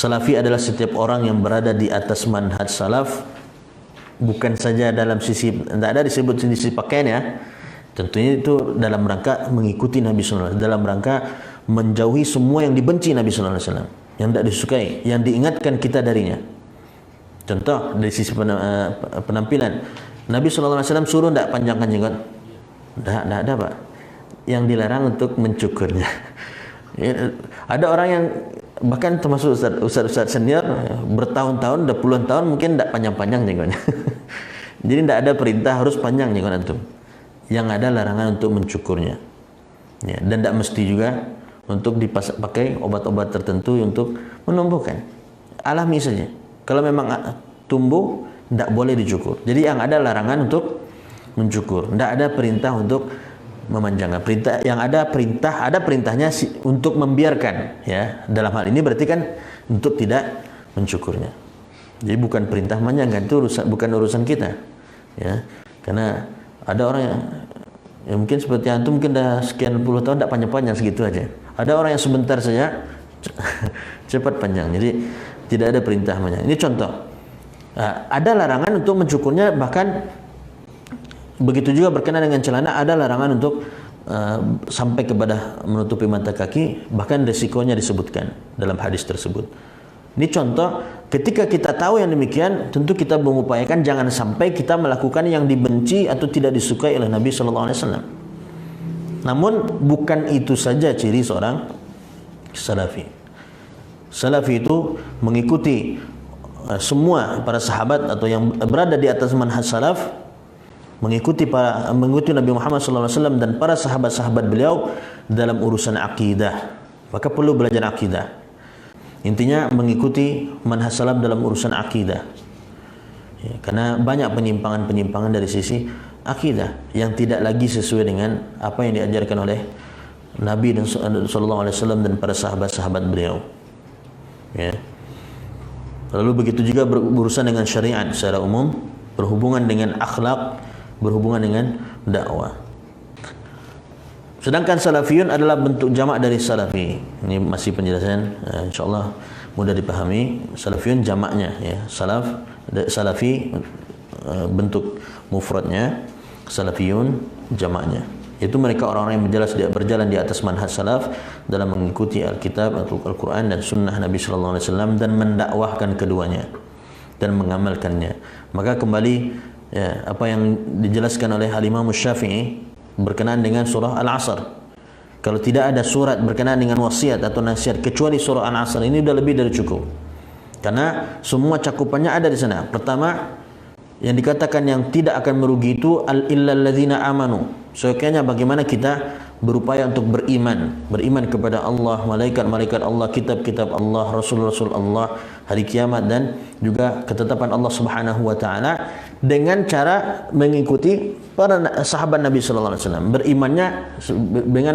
Salafi adalah setiap orang yang berada di atas manhaj salaf, bukan saja dalam sisi, tidak ada disebut sisi pakaian ya. Tentunya itu dalam rangka mengikuti Nabi SAW, dalam rangka menjauhi semua yang dibenci Nabi SAW, yang tidak disukai, yang diingatkan kita darinya. Contoh dari sisi penampilan, Nabi SAW suruh tidak panjangkan jenggot, tidak ada Pak. Yang dilarang untuk mencukurnya. Ada orang yang bahkan termasuk ustaz senior bertahun-tahun, udah puluhan tahun mungkin tidak panjang-panjang jenggotnya. Jadi tidak ada perintah harus panjang jenggot antum. Yang ada larangan untuk mencukurnya. Ya, dan tidak mesti juga untuk dipakai obat-obat tertentu untuk menumbuhkan. Alami saja. Kalau memang tumbuh, tidak boleh dicukur. Jadi yang ada larangan untuk mencukur. Tidak ada perintah untuk memanjangkan. Perintah yang ada perintahnya untuk membiarkan. Ya, dalam hal ini berarti kan untuk tidak mencukurnya. Jadi bukan perintah memanjangkan, itu bukan urusan kita. Ya, karena ada orang yang mungkin seperti antum mungkin dah sekian puluh tahun tidak panjang-panjang segitu aja. Ada orang yang sebentar saja cepat panjang. Jadi tidak ada perintah panjang. Ini contoh. Ada larangan untuk mencukurnya, bahkan begitu juga berkenaan dengan celana ada larangan untuk sampai kepada menutupi mata kaki, bahkan resikonya disebutkan dalam hadis tersebut. Ini contoh, ketika kita tahu yang demikian, tentu kita mengupayakan jangan sampai kita melakukan yang dibenci atau tidak disukai oleh Nabi SAW. Namun bukan itu saja ciri seorang salafi. Salafi itu mengikuti semua para sahabat atau yang berada di atas manhaj salaf, mengikuti Nabi Muhammad SAW dan para sahabat-sahabat beliau dalam urusan akidah. Maka perlu belajar akidah. Intinya mengikuti manhaj salaf dalam urusan akidah. Ya, karena banyak penyimpangan-penyimpangan dari sisi akidah yang tidak lagi sesuai dengan apa yang diajarkan oleh Nabi dan SAW dan para sahabat-sahabat beliau. Ya. Lalu begitu juga berurusan dengan syariat secara umum, berhubungan dengan akhlak, berhubungan dengan dakwah. Sedangkan salafiyun adalah bentuk jamak dari salafi. Ini masih penjelasan, insyaallah mudah dipahami. Salafiyun jamaknya ya, salafi bentuk mufradnya, salafiyun jamaknya. Itu mereka orang-orang yang berjalan di atas manhaj salaf dalam mengikuti Alkitab atau Al-Quran dan Sunnah Nabi Sallallahu Alaihi Wasallam dan mendakwahkan keduanya dan mengamalkannya. Maka kembali ya, apa yang dijelaskan oleh Al-Imam Syafi'i berkenaan dengan surah Al-Asr. Kalau tidak ada surat berkenaan dengan wasiat atau nasihat kecuali surah Al-Asr, ini sudah lebih dari cukup. Karena semua cakupannya ada di sana. Pertama, yang dikatakan yang tidak akan merugi itu illal ladzina amanu. Sebenarnya bagaimana kita berupaya untuk beriman kepada Allah, malaikat-malaikat Allah, kitab-kitab Allah, rasul-rasul Allah, hari kiamat dan juga ketetapan Allah Subhanahu wa taala dengan cara mengikuti para sahabat Nabi sallallahu alaihi wasallam. Berimannya dengan